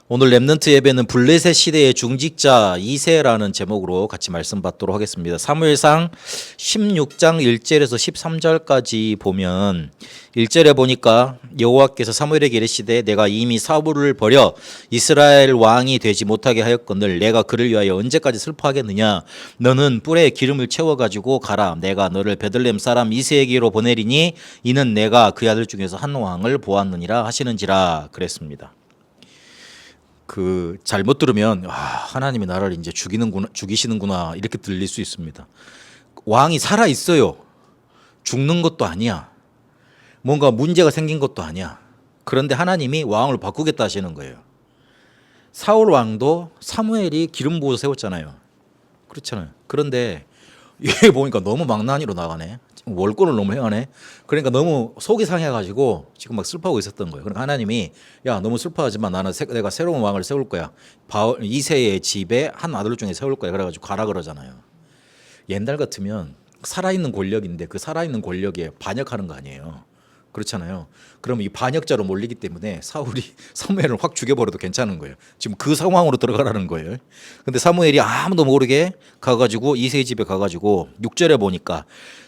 오늘 렘넌트 예배는 블레셋 시대의 중직자 2세라는 제목으로 같이 말씀 받도록 하겠습니다. 사무엘상 16장 1절에서 13절까지 보면 1절에 보니까 여호와께서 사무엘에게 이르시되 내가 이미 사울을 버려 이스라엘 왕이 되지 못하게 하였거늘 내가 그를 위하여 언제까지 슬퍼하겠느냐. 너는 뿔에 기름을 채워가지고 가라. 내가 너를 베들레헴 사람 이새에게로 보내리니 이는 내가 그 아들 중에서 한 왕을 보았느니라 하시는지라 그랬습니다. 잘못 들으면 하나님이 나를 이제 죽이시는구나 이렇게 들릴 수 있습니다. 왕이 살아 있어요. 죽는 것도 아니야. 뭔가 문제가 생긴 것도 아니야. 그런데 하나님이 왕을 바꾸겠다 하시는 거예요. 사울 왕도 사무엘이 기름 부어서 세웠잖아요. 그렇잖아요. 그런데 얘 보니까 너무 망나니로 나가네. 월권을 너무 행하네. 그러니까 너무 속이 상해가지고 지금 막 슬퍼하고 있었던 거예요. 그러니까 하나님이 야 너무 슬퍼하지만 나는 내가 새로운 왕을 세울 거야. 이새의 집에 한 아들 중에 세울 거야. 그래가지고 가라 그러잖아요. 옛날 같으면 살아있는 권력인데 그 살아있는 권력에 반역하는 거 아니에요. 그렇잖아요. 그러면 이 반역자로 몰리기 때문에 사울이 사무엘을 확 죽여버려도 괜찮은 거예요. 지금 그 상황으로 들어가라는 거예요. 근데 사무엘이 아무도 모르게 가가지고 이새의 집에 가가지고 6절에 보니까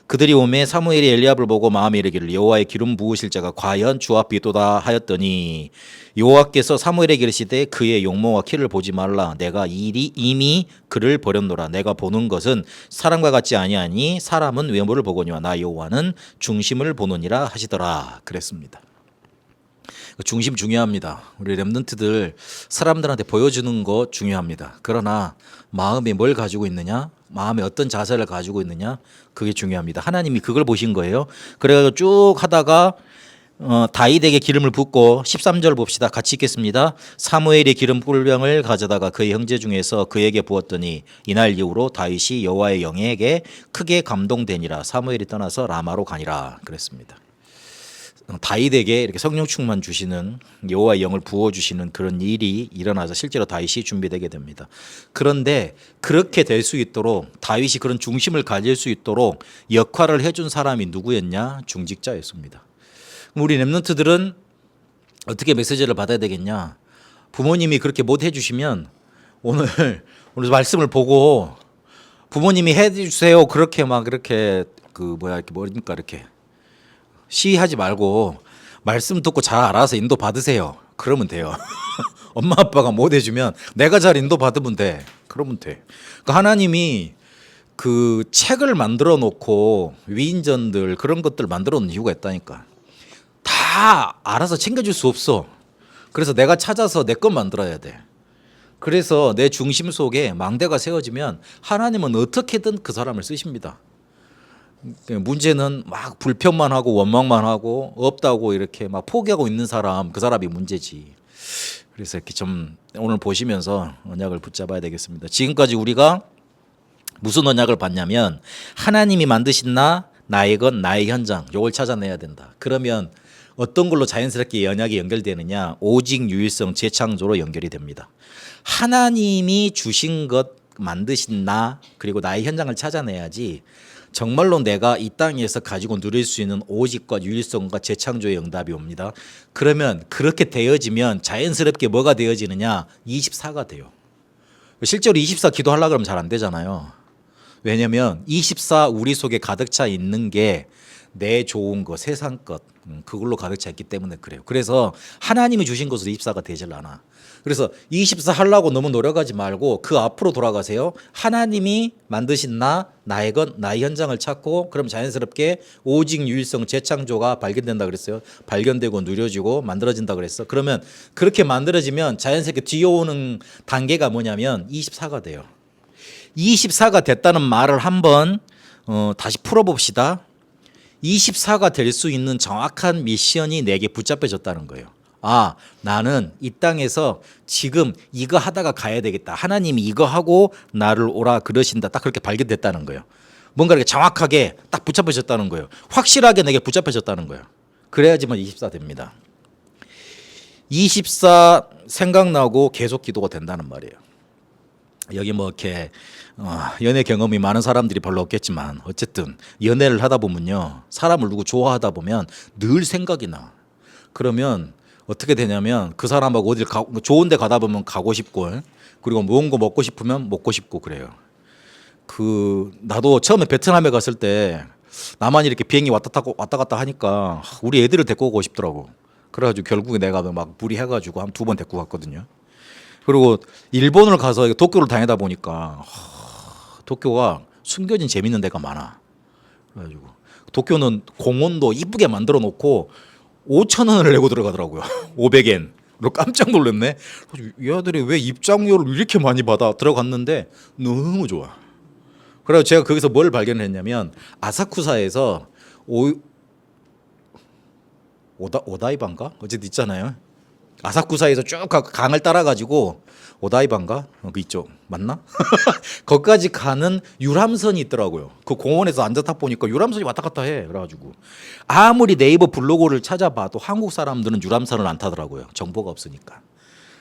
그들이 오매 사무엘이 엘리압을 보고 마음에 이르기를 여호와의 기름 부으실 자가 과연 주 앞에 있도다 하였더니 여호와께서 사무엘에게 이르시되 그의 용모와 키를 보지 말라. 내가 이미 그를 버렸노라. 내가 보는 것은 사람과 같지 아니하니 사람은 외모를 보거니와 나 여호와는 중심을 보느니라 하시더라 그랬습니다. 중심 중요합니다. 우리 렘넌트들 사람들한테 보여주는 거 중요합니다. 그러나 마음에 뭘 가지고 있느냐, 마음에 어떤 자세를 가지고 있느냐, 그게 중요합니다. 하나님이 그걸 보신 거예요. 그래가지고 쭉 하다가 다윗에게 기름을 붓고 13절 봅시다. 같이 읽겠습니다. 사무엘이 기름 뿔병을 가져다가 그의 형제 중에서 그에게 부었더니 이날 이후로 다윗이 여호와의 영에게 크게 감동되니라. 사무엘이 떠나서 라마로 가니라 그랬습니다. 다윗에게 이렇게 성령 충만 주시는 여호와의 영을 부어 주시는 그런 일이 일어나서 실제로 다윗이 준비되게 됩니다. 그런데 그렇게 될 수 있도록 다윗이 그런 중심을 가질 수 있도록 역할을 해준 사람이 누구였냐? 중직자였습니다. 우리 렘넌트들은 어떻게 메시지를 받아야 되겠냐? 부모님이 그렇게 못 해주시면 오늘 말씀을 보고 부모님이 해주세요 그렇게 막 이렇게 이렇게 시하지 말고 말씀 듣고 잘 알아서 인도 받으세요. 그러면 돼요. 엄마 아빠가 못 해주면 내가 잘 인도 받으면 돼. 그러면 돼. 그러니까 하나님이 그 책을 만들어 놓고 위인전들 그런 것들 만들어 놓은 이유가 있다니까. 다 알아서 챙겨줄 수 없어. 그래서 내가 찾아서 내 것 만들어야 돼. 그래서 내 중심 속에 망대가 세워지면 하나님은 어떻게든 그 사람을 쓰십니다. 문제는 막 불평만 하고 원망만 하고 없다고 이렇게 막 포기하고 있는 사람, 그 사람이 문제지. 그래서 이렇게 좀 오늘 보시면서 언약을 붙잡아야 되겠습니다. 지금까지 우리가 무슨 언약을 받냐면 하나님이 만드신 나의 것, 나의 현장, 요걸 찾아내야 된다. 그러면 어떤 걸로 자연스럽게 언약이 연결되느냐? 오직 유일성 재창조로 연결이 됩니다. 하나님이 주신 것, 만드신 나, 그리고 나의 현장을 찾아내야지 정말로 내가 이 땅에서 가지고 누릴 수 있는 오직과 유일성과 재창조의 응답이 옵니다. 그러면 그렇게 되어지면 자연스럽게 뭐가 되어지느냐? 24가 돼요. 실제로 24 기도하려고 하면 잘 안 되잖아요. 왜냐하면 24 우리 속에 가득 차 있는 게 내 좋은 것, 세상 것, 그걸로 가득 차 있기 때문에 그래요. 그래서 하나님이 주신 것으로 24가 되질 않아. 그래서 24 하려고 너무 노력하지 말고 그 앞으로 돌아가세요. 하나님이 만드신 나의 것, 나의 현장을 찾고 그럼 자연스럽게 오직 유일성 재창조가 발견된다 그랬어요. 발견되고 누려지고 만들어진다 그랬어. 그러면 그렇게 만들어지면 자연스럽게 뒤어오는 단계가 뭐냐면 24가 돼요. 24가 됐다는 말을 한번 다시 풀어봅시다. 24가 될 수 있는 정확한 미션이 내게 붙잡혀졌다는 거예요. 나는 이 땅에서 지금 이거 하다가 가야 되겠다. 하나님이 이거 하고 나를 오라 그러신다. 딱 그렇게 발견됐다는 거예요. 뭔가 이렇게 정확하게 딱 붙잡혀졌다는 거예요. 확실하게 내게 붙잡혀졌다는 거예요. 그래야지만 24 됩니다. 24 생각나고 계속 기도가 된다는 말이에요. 여기 뭐 이렇게 연애 경험이 많은 사람들이 별로 없겠지만 어쨌든 연애를 하다 보면요, 사람을 누구 좋아하다 보면 늘 생각이 나. 그러면 어떻게 되냐면 그 사람하고 어딜 좋은 데 가다 보면 가고 싶고 그리고 무언 거 먹고 싶으면 먹고 싶고 그래요. 나도 처음에 베트남에 갔을 때 나만 이렇게 비행기 왔다 갔다 하니까 우리 애들을 데리고 오고 싶더라고. 그래가지고 결국에 내가 막 무리해가지고 한 2번 데리고 갔거든요. 그리고 일본을 가서 도쿄를 다니다 보니까 도쿄가 숨겨진 재밌는 데가 많아. 그래가지고 도쿄는 공원도 이쁘게 만들어 놓고 5천 원을 내고 들어가더라고요. 500엔. 로 깜짝 놀랐네. 얘들이 왜 입장료를 이렇게 많이 받아? 들어갔는데 너무 좋아. 그래서 제가 거기서 뭘 발견했냐면 아사쿠사에서 오다이바인가? 어쨌든 있잖아요. 아사쿠사에서 쭉 강을 따라가지고 오다이바인가? 그 이쪽 맞나? 거기까지 가는 유람선이 있더라고요. 그 공원에서 앉아 타 보니까 유람선이 왔다 갔다 해. 그래가지고 아무리 네이버 블로그를 찾아봐도 한국 사람들은 유람선을 안 타더라고요. 정보가 없으니까.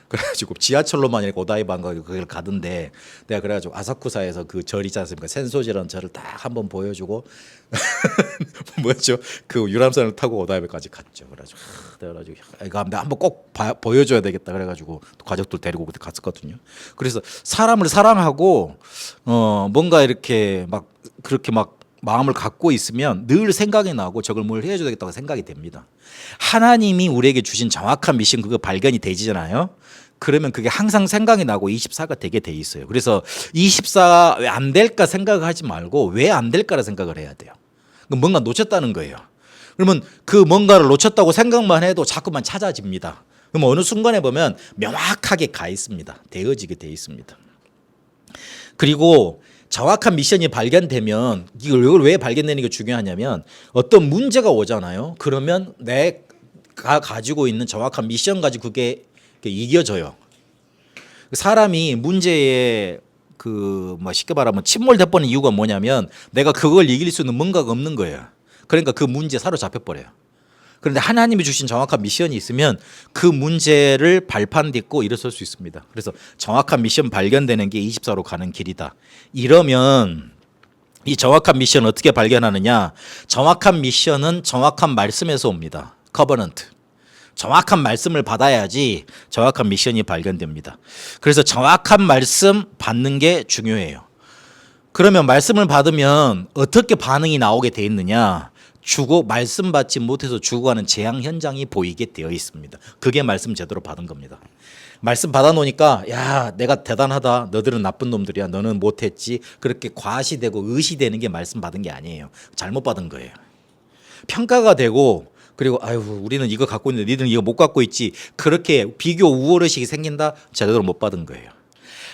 그래가지고 지하철로만 이렇게 오다이바인가 거기를 가던데 내가 그래가지고 아사쿠사에서 그 절 있지 않습니까? 센소지라는 절을 딱 한번 보여주고 뭐였죠? 그 유람선을 타고 오다이바까지 갔죠. 그래가지고 이거 한번 꼭 보여줘야 되겠다. 그래가지고 가족들 데리고 그때 갔었거든요. 그래서 사람을 사랑하고 뭔가 이렇게 막 그렇게 막 마음을 갖고 있으면 늘 생각이 나고 저걸 뭘 해줘야 되겠다고 생각이 됩니다. 하나님이 우리에게 주신 정확한 미션 그거 발견이 되잖아요. 그러면 그게 항상 생각이 나고 24가 되게 돼 있어요. 그래서 24 왜 안 될까 생각하지 말고 왜 안 될까를 생각을 해야 돼요. 뭔가 놓쳤다는 거예요. 그러면 그 뭔가를 놓쳤다고 생각만 해도 자꾸만 찾아집니다. 그럼 어느 순간에 보면 명확하게 가 있습니다. 되어지게 돼 있습니다. 그리고 정확한 미션이 발견되면 이걸 왜 발견되는 게 중요하냐면 어떤 문제가 오잖아요. 그러면 내가 가지고 있는 정확한 미션 가지고 그게 이겨져요. 사람이 문제에 쉽게 말하면 침몰돼 버리는 이유가 뭐냐면 내가 그걸 이길 수 있는 뭔가가 없는 거예요. 그러니까 그 문제에 사로잡혀 버려요. 그런데 하나님이 주신 정확한 미션이 있으면 그 문제를 발판 딛고 일어설 수 있습니다. 그래서 정확한 미션 발견되는 게 24로 가는 길이다. 이러면 이 정확한 미션 어떻게 발견하느냐? 정확한 미션은 정확한 말씀에서 옵니다. 커버넌트. 정확한 말씀을 받아야지 정확한 미션이 발견됩니다. 그래서 정확한 말씀 받는 게 중요해요. 그러면 말씀을 받으면 어떻게 반응이 나오게 돼 있느냐? 말씀 받지 못해서 죽어가는 재앙 현장이 보이게 되어 있습니다. 그게 말씀 제대로 받은 겁니다. 말씀 받아놓으니까 야 내가 대단하다. 너들은 나쁜 놈들이야. 너는 못했지. 그렇게 과시되고 의시되는 게 말씀 받은 게 아니에요. 잘못 받은 거예요. 평가가 되고 그리고 아유 우리는 이거 갖고 있는데 니들은 이거 못 갖고 있지. 그렇게 비교 우월의식이 생긴다. 제대로 못 받은 거예요.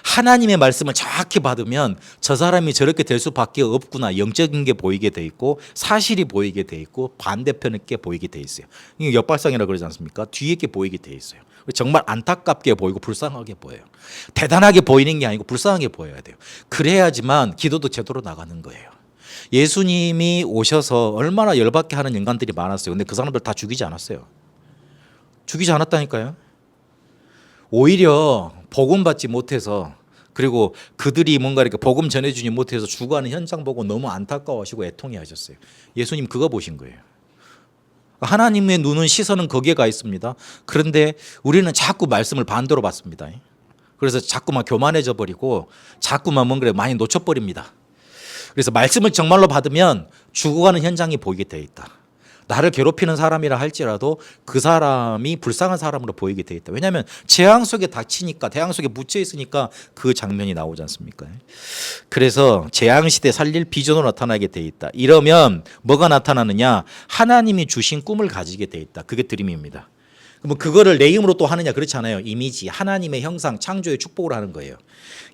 하나님의 말씀을 정확히 받으면 저 사람이 저렇게 될 수밖에 없구나. 영적인 게 보이게 돼 있고 사실이 보이게 돼 있고 반대편의 게 보이게 돼 있어요. 이게 역발상이라고 그러지 않습니까? 뒤에 게 보이게 돼 있어요. 정말 안타깝게 보이고 불쌍하게 보여요. 대단하게 보이는 게 아니고 불쌍하게 보여야 돼요. 그래야지만 기도도 제대로 나가는 거예요. 예수님이 오셔서 얼마나 열받게 하는 인간들이 많았어요. 근데 그 사람들 다 죽이지 않았어요. 죽이지 않았다니까요. 오히려 복음 받지 못해서 그리고 그들이 뭔가 이렇게 복음 전해주지 못해서 죽어가는 현장 보고 너무 안타까워하시고 애통해 하셨어요. 예수님 그거 보신 거예요. 하나님의 눈은 시선은 거기에 가 있습니다. 그런데 우리는 자꾸 말씀을 반대로 받습니다. 그래서 자꾸만 교만해져 버리고 자꾸만 뭔가 많이 놓쳐버립니다. 그래서 말씀을 정말로 받으면 죽어가는 현장이 보이게 돼 있다. 나를 괴롭히는 사람이라 할지라도 그 사람이 불쌍한 사람으로 보이게 돼 있다. 왜냐하면 재앙 속에 닥치니까 태양 속에 묻혀 있으니까 그 장면이 나오지 않습니까? 그래서 재앙 시대 살릴 비전으로 나타나게 돼 있다. 이러면 뭐가 나타나느냐? 하나님이 주신 꿈을 가지게 돼 있다. 그게 드림입니다. 그럼 그거를 내 힘으로 또 하느냐? 그렇지 않아요. 이미지, 하나님의 형상, 창조의 축복을 하는 거예요.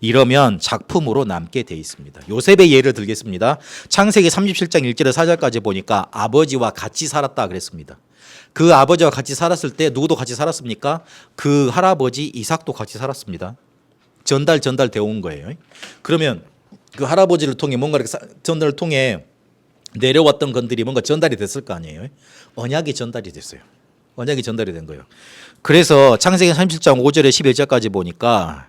이러면 작품으로 남게 돼 있습니다. 요셉의 예를 들겠습니다. 창세기 37장 1절에서 4절까지 보니까 아버지와 같이 살았다 그랬습니다. 그 아버지와 같이 살았을 때 누구도 같이 살았습니까? 그 할아버지 이삭도 같이 살았습니다. 전달되어 온 거예요. 그러면 그 할아버지를 통해 뭔가 이렇게 전달을 통해 내려왔던 것들이 뭔가 전달이 됐을 거 아니에요. 언약이 전달이 됐어요. 언약이 전달이 된 거예요. 그래서 창세기 37장 5절에 11절까지 보니까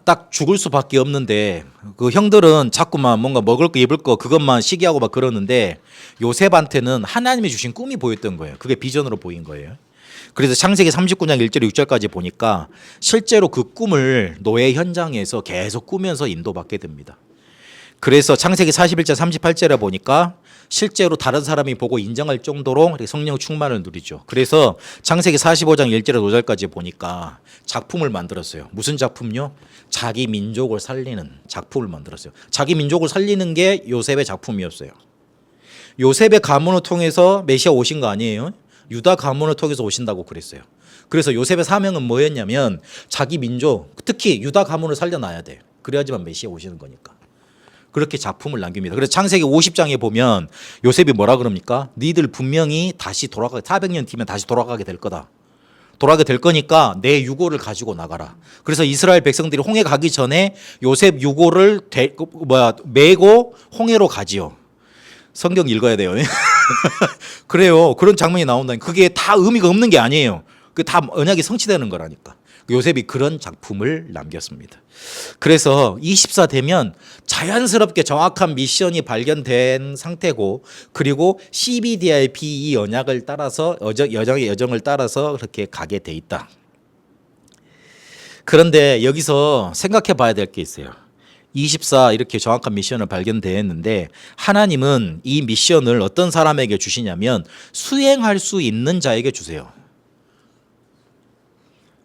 딱 죽을 수밖에 없는데 그 형들은 자꾸만 뭔가 먹을 거 입을 거 그것만 시기하고 막 그러는데 요셉한테는 하나님이 주신 꿈이 보였던 거예요. 그게 비전으로 보인 거예요. 그래서 창세기 39장 1절 6절까지 보니까 실제로 그 꿈을 노예 현장에서 계속 꾸면서 인도받게 됩니다. 그래서 창세기 41장 38절에 보니까 실제로 다른 사람이 보고 인정할 정도로 성령 충만을 누리죠. 그래서 창세기 45장 1절에서 5절까지 보니까 작품을 만들었어요. 무슨 작품요? 자기 민족을 살리는 작품을 만들었어요. 자기 민족을 살리는 게 요셉의 작품이었어요. 요셉의 가문을 통해서 메시아 오신 거 아니에요? 유다 가문을 통해서 오신다고 그랬어요. 그래서 요셉의 사명은 뭐였냐면 자기 민족, 특히 유다 가문을 살려놔야 돼. 그래야지만 메시아 오시는 거니까. 그렇게 작품을 남깁니다. 그래서 창세기 50장에 보면 요셉이 뭐라 그럽니까? 니들 분명히 다시 400년 뒤면 다시 돌아가게 될 거다. 돌아가게 될 거니까 내 유고를 가지고 나가라. 그래서 이스라엘 백성들이 홍해 가기 전에 요셉 유고를 메고 홍해로 가지요. 성경 읽어야 돼요. 그래요. 그런 장면이 나온다니. 그게 다 의미가 없는 게 아니에요. 그 다 언약이 성취되는 거라니까. 요셉이 그런 작품을 남겼습니다. 그래서 24 되면 자연스럽게 정확한 미션이 발견된 상태고, 그리고 CBDIP 이 언약을 따라서 여정을 따라서 그렇게 가게 돼 있다. 그런데 여기서 생각해 봐야 될 게 있어요. 24 이렇게 정확한 미션을 발견되었는데 하나님은 이 미션을 어떤 사람에게 주시냐면 수행할 수 있는 자에게 주세요.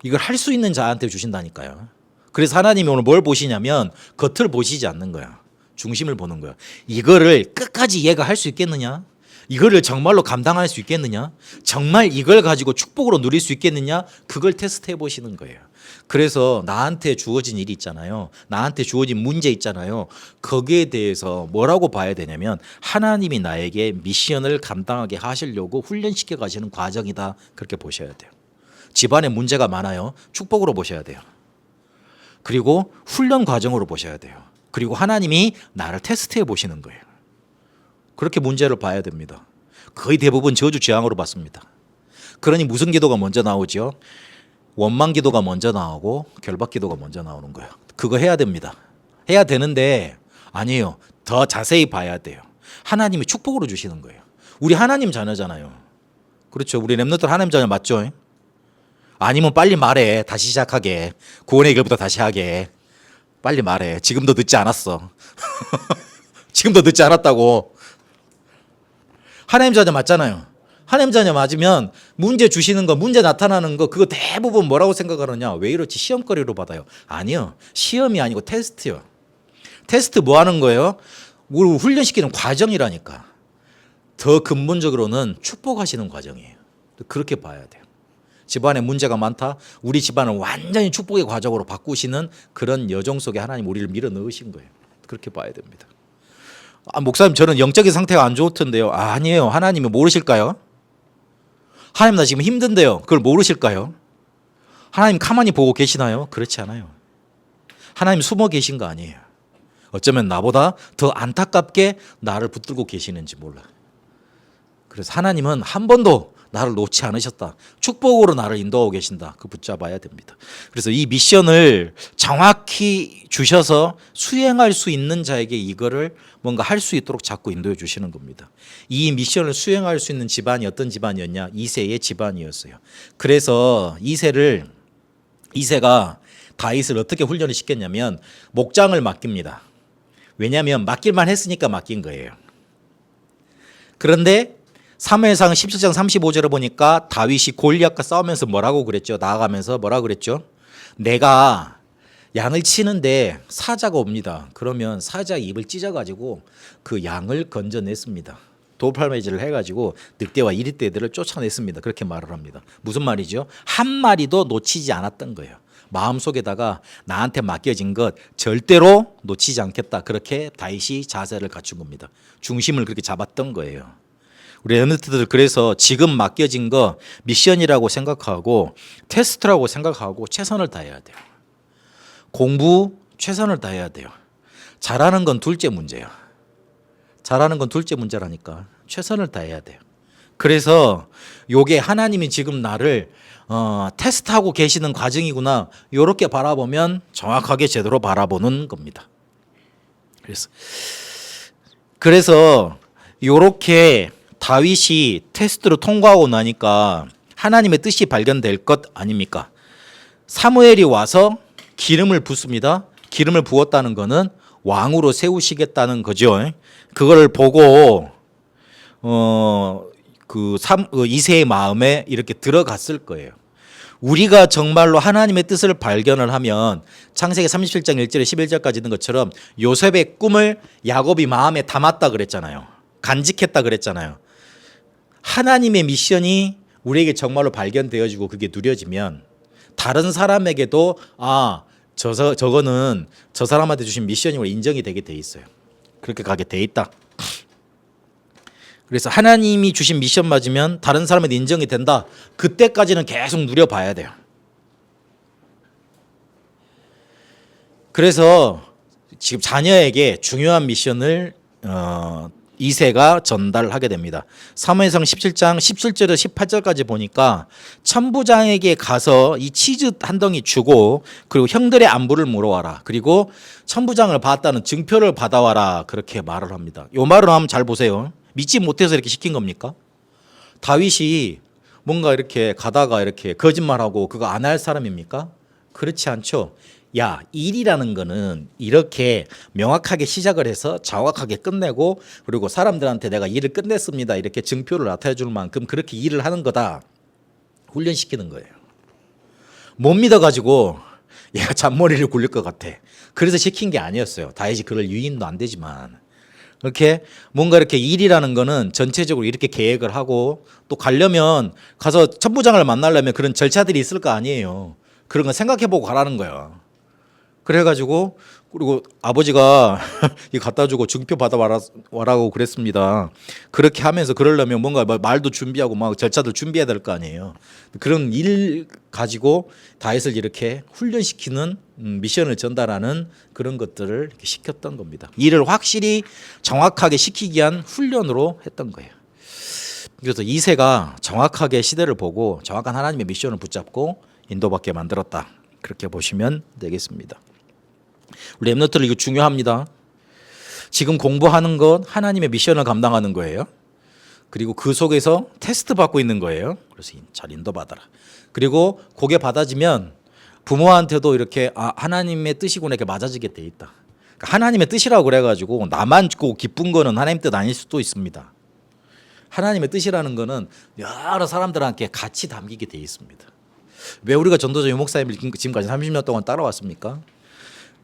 이걸 할 수 있는 자한테 주신다니까요. 그래서 하나님이 오늘 뭘 보시냐면 겉을 보시지 않는 거야. 중심을 보는 거야. 이거를 끝까지 얘가 할 수 있겠느냐? 이거를 정말로 감당할 수 있겠느냐? 정말 이걸 가지고 축복으로 누릴 수 있겠느냐? 그걸 테스트해 보시는 거예요. 그래서 나한테 주어진 일이 있잖아요. 나한테 주어진 문제 있잖아요. 거기에 대해서 뭐라고 봐야 되냐면 하나님이 나에게 미션을 감당하게 하시려고 훈련시켜 가시는 과정이다. 그렇게 보셔야 돼요. 집안에 문제가 많아요. 축복으로 보셔야 돼요. 그리고 훈련 과정으로 보셔야 돼요. 그리고 하나님이 나를 테스트해 보시는 거예요. 그렇게 문제를 봐야 됩니다. 거의 대부분 저주 재앙으로 봤습니다. 그러니 무슨 기도가 먼저 나오죠? 원망 기도가 먼저 나오고 결박 기도가 먼저 나오는 거예요. 그거 해야 됩니다. 해야 되는데 아니에요. 더 자세히 봐야 돼요. 하나님이 축복으로 주시는 거예요. 우리 하나님 자녀잖아요. 그렇죠. 우리 렘넌트 하나님 자녀 맞죠? 아니면 빨리 말해. 다시 시작하게. 구원의 길부터 다시 하게. 빨리 말해. 지금도 늦지 않았어. 지금도 늦지 않았다고. 하나님 자녀 맞잖아요. 하나님 자녀 맞으면 문제 주시는 거, 문제 나타나는 거 그거 대부분 뭐라고 생각하느냐? 왜 이렇지? 시험거리로 받아요. 아니요. 시험이 아니고 테스트요. 테스트 뭐 하는 거예요? 우리 훈련시키는 과정이라니까. 더 근본적으로는 축복하시는 과정이에요. 그렇게 봐야 돼요. 집안에 문제가 많다. 우리 집안을 완전히 축복의 과정으로 바꾸시는 그런 여정 속에 하나님 우리를 밀어 넣으신 거예요. 그렇게 봐야 됩니다. 목사님 저는 영적인 상태가 안 좋던데요. 아니에요. 하나님이 모르실까요? 하나님 나 지금 힘든데요. 그걸 모르실까요? 하나님 가만히 보고 계시나요? 그렇지 않아요. 하나님 숨어 계신 거 아니에요. 어쩌면 나보다 더 안타깝게 나를 붙들고 계시는지 몰라. 그래서 하나님은 한 번도 나를 놓지 않으셨다. 축복으로 나를 인도하고 계신다. 그 붙잡아야 됩니다. 그래서 이 미션을 정확히 주셔서 수행할 수 있는 자에게 이거를 뭔가 할 수 있도록 자꾸 인도해 주시는 겁니다. 이 미션을 수행할 수 있는 집안이 어떤 집안이었냐? 이새의 집안이었어요. 그래서 이새가 다윗을 어떻게 훈련을 시켰냐면 목장을 맡깁니다. 왜냐하면 맡길만 했으니까 맡긴 거예요. 그런데 사무엘상 17장 35절에 보니까 다윗이 골리앗과 싸우면서 뭐라고 그랬죠? 나아가면서 뭐라고 그랬죠? 내가 양을 치는데 사자가 옵니다. 그러면 사자 입을 찢어가지고 그 양을 건져냈습니다. 돌팔매질을 해가지고 늑대와 이리떼들을 쫓아냈습니다. 그렇게 말을 합니다. 무슨 말이죠? 한 마리도 놓치지 않았던 거예요. 마음속에다가 나한테 맡겨진 것 절대로 놓치지 않겠다. 그렇게 다윗이 자세를 갖춘 겁니다. 중심을 그렇게 잡았던 거예요. 우리 렘넌트들 그래서 지금 맡겨진 거 미션이라고 생각하고 테스트라고 생각하고 최선을 다해야 돼요. 공부 최선을 다해야 돼요. 잘하는 건 둘째 문제야. 잘하는 건 둘째 문제라니까 최선을 다해야 돼요. 그래서 요게 하나님이 지금 나를 테스트하고 계시는 과정이구나 이렇게 바라보면 정확하게 제대로 바라보는 겁니다. 그래서 요렇게 다윗이 테스트를 통과하고 나니까 하나님의 뜻이 발견될 것 아닙니까? 사무엘이 와서 기름을 붓습니다. 기름을 부었다는 것은 왕으로 세우시겠다는 거죠. 그걸 보고 이새의 마음에 이렇게 들어갔을 거예요. 우리가 정말로 하나님의 뜻을 발견을 하면 창세기 37장 1절에 11절까지 있는 것처럼 요셉의 꿈을 야곱이 마음에 담았다 그랬잖아요. 간직했다 그랬잖아요. 하나님의 미션이 우리에게 정말로 발견되어지고 그게 누려지면 다른 사람에게도 저거는 저 사람한테 주신 미션임으로 인정이 되게 돼 있어요. 그렇게 가게 돼 있다. 그래서 하나님이 주신 미션 맞으면 다른 사람한테 인정이 된다. 그때까지는 계속 누려봐야 돼요. 그래서 지금 자녀에게 중요한 미션을 이새가 전달하게 됩니다. 사무엘상 17장 17절에서 18절까지 보니까 천부장에게 가서 이 치즈 한 덩이 주고 그리고 형들의 안부를 물어와라. 그리고 천부장을 봤다는 증표를 받아와라. 그렇게 말을 합니다. 이 말을 한번 잘 보세요. 믿지 못해서 이렇게 시킨 겁니까? 다윗이 뭔가 이렇게 가다가 이렇게 거짓말하고 그거 안 할 사람입니까? 그렇지 않죠. 야, 일이라는 거는 이렇게 명확하게 시작을 해서 정확하게 끝내고 그리고 사람들한테 내가 일을 끝냈습니다. 이렇게 증표를 나타내 줄 만큼 그렇게 일을 하는 거다. 훈련시키는 거예요. 못 믿어가지고 얘가 잔머리를 굴릴 것 같아. 그래서 시킨 게 아니었어요. 다윗이 그럴 유인도 안 되지만. 이렇게 뭔가 이렇게 일이라는 거는 전체적으로 이렇게 계획을 하고 또 가려면 가서 천부장을 만나려면 그런 절차들이 있을 거 아니에요. 그런 거 생각해보고 가라는 거야. 그래가지고 그리고 아버지가 이 갖다 주고 증표 받아와라고 그랬습니다. 그렇게 하면서 그러려면 뭔가 말도 준비하고 막 절차들 준비해야 될 거 아니에요. 그런 일 가지고 다윗을 이렇게 훈련시키는 미션을 전달하는 그런 것들을 이렇게 시켰던 겁니다. 일을 확실히 정확하게 시키기 위한 훈련으로 했던 거예요. 그래서 이새가 정확하게 시대를 보고 정확한 하나님의 미션을 붙잡고 인도받게 만들었다. 그렇게 보시면 되겠습니다. 우리 랩너트들 이거 중요합니다. 지금 공부하는 것 하나님의 미션을 감당하는 거예요. 그리고 그 속에서 테스트 받고 있는 거예요. 그래서 잘 인도받아라. 그리고 그게 받아지면 부모한테도 이렇게 하나님의 뜻이구나 이렇게 맞아지게 돼 있다. 그러니까 하나님의 뜻이라고 그래가지고 나만 꼭 기쁜 거는 하나님 뜻 아닐 수도 있습니다. 하나님의 뜻이라는 거는 여러 사람들한테 같이 담기게 돼 있습니다. 왜 우리가 전도자 유목사님을 지금까지 30년 동안 따라왔습니까?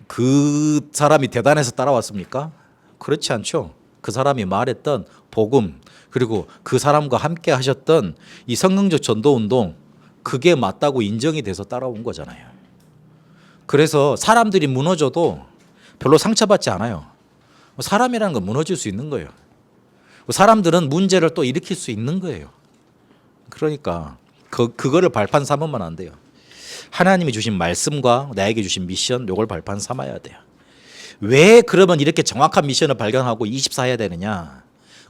그 사람이 대단해서 따라왔습니까? 그렇지 않죠. 그 사람이 말했던 복음 그리고 그 사람과 함께 하셨던 이 성경적 전도운동 그게 맞다고 인정이 돼서 따라온 거잖아요. 그래서 사람들이 무너져도 별로 상처받지 않아요. 사람이라는 건 무너질 수 있는 거예요. 사람들은 문제를 또 일으킬 수 있는 거예요. 그러니까 그거를 발판 삼으면 안 돼요. 하나님이 주신 말씀과 나에게 주신 미션 요걸 발판 삼아야 돼요. 왜 그러면 이렇게 정확한 미션을 발견하고 24해야 되느냐?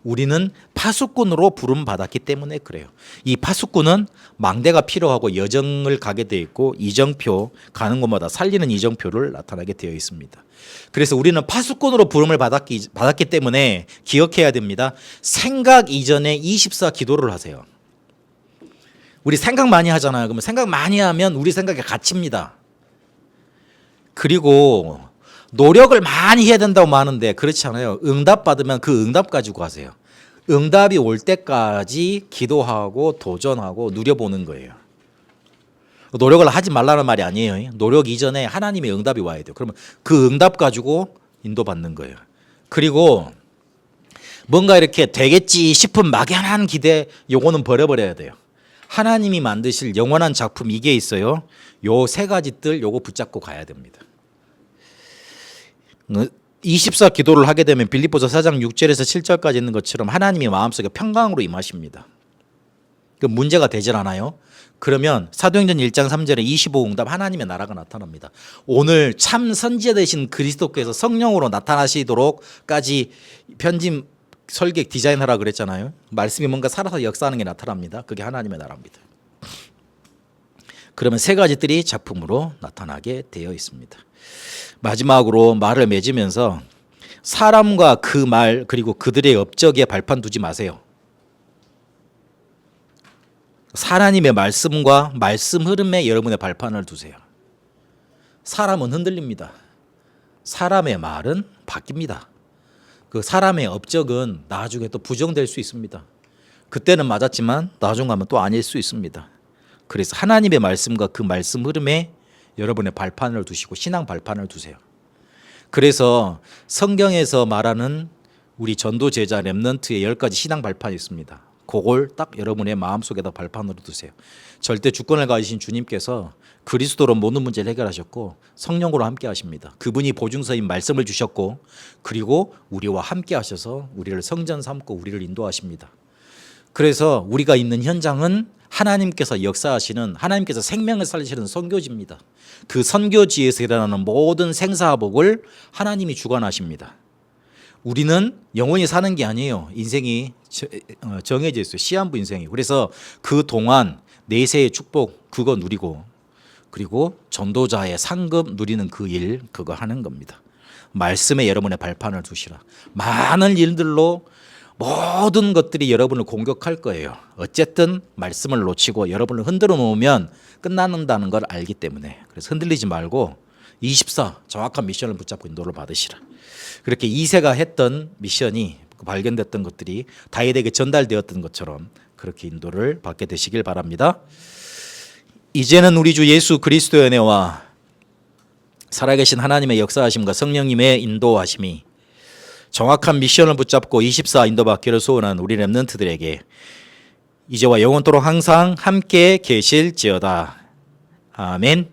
우리는 파수꾼으로 부름받았기 때문에 그래요. 이 파수꾼은 망대가 필요하고 여정을 가게 되어 있고 이정표 가는 곳마다 살리는 이정표를 나타나게 되어 있습니다. 그래서 우리는 파수꾼으로 부름을 받았기 때문에 기억해야 됩니다. 생각 이전에 24 기도를 하세요. 우리 생각 많이 하잖아요. 그러면 생각 많이 하면 우리 생각에 갇힙니다. 그리고 노력을 많이 해야 된다고 하는데 그렇지 않아요. 응답 받으면 그 응답 가지고 하세요. 응답이 올 때까지 기도하고 도전하고 누려보는 거예요. 노력을 하지 말라는 말이 아니에요. 노력 이전에 하나님의 응답이 와야 돼요. 그러면 그 응답 가지고 인도받는 거예요. 그리고 뭔가 이렇게 되겠지 싶은 막연한 기대 요거는 버려버려야 돼요. 하나님이 만드실 영원한 작품 이게 있어요. 요 세 가지 뜰 요거 붙잡고 가야 됩니다. 24 기도를 하게 되면 빌립보서 4장 6절에서 7절까지 있는 것처럼 하나님이 마음속에 평강으로 임하십니다. 그 문제가 되질 않아요. 그러면 사도행전 1장 3절에 25 응답 하나님의 나라가 나타납니다. 오늘 참 선지자 되신 그리스도께서 성령으로 나타나시도록까지 편집 설계 디자인하라 그랬잖아요. 말씀이 뭔가 살아서 역사하는 게 나타납니다. 그게 하나님의 나라입니다. 그러면 세 가지 뜰이 작품으로 나타나게 되어 있습니다. 마지막으로 말을 맺으면서 사람과 그 말 그리고 그들의 업적에 발판 두지 마세요. 하나님의 말씀과 말씀 흐름에 여러분의 발판을 두세요. 사람은 흔들립니다. 사람의 말은 바뀝니다. 그 사람의 업적은 나중에 또 부정될 수 있습니다. 그때는 맞았지만 나중 가면 또 아닐 수 있습니다. 그래서 하나님의 말씀과 그 말씀 흐름에 여러분의 발판을 두시고 신앙 발판을 두세요. 그래서 성경에서 말하는 우리 전도 제자 렘넌트의 10가지 신앙 발판이 있습니다. 그걸 딱 여러분의 마음속에다 발판으로 두세요. 절대 주권을 가지신 주님께서 그리스도로 모든 문제를 해결하셨고 성령으로 함께 하십니다. 그분이 보증서인 말씀을 주셨고 그리고 우리와 함께 하셔서 우리를 성전 삼고 우리를 인도하십니다. 그래서 우리가 있는 현장은 하나님께서 역사하시는, 하나님께서 생명을 살리시는 선교지입니다. 그 선교지에서 일어나는 모든 생사복을 하나님이 주관하십니다. 우리는 영원히 사는 게 아니에요. 인생이 정해져 있어요. 시한부 인생이. 그래서 그 동안 내세의 축복 그거 누리고 그리고 전도자의 상급 누리는 그 일 그거 하는 겁니다. 말씀에 여러분의 발판을 두시라. 많은 일들로 모든 것들이 여러분을 공격할 거예요. 어쨌든 말씀을 놓치고 여러분을 흔들어 놓으면 끝난다는 걸 알기 때문에. 그래서 흔들리지 말고 24 정확한 미션을 붙잡고 인도를 받으시라. 그렇게 이세가 했던 미션이 발견됐던 것들이 다윗에게 전달되었던 것처럼 그렇게 인도를 받게 되시길 바랍니다. 이제는 우리 주 예수 그리스도의 은혜와 살아계신 하나님의 역사하심과 성령님의 인도하심이 정확한 미션을 붙잡고 24 인도받기를 소원한 우리 렘넌트들에게 이제와 영원토록 항상 함께 계실지어다. 아멘.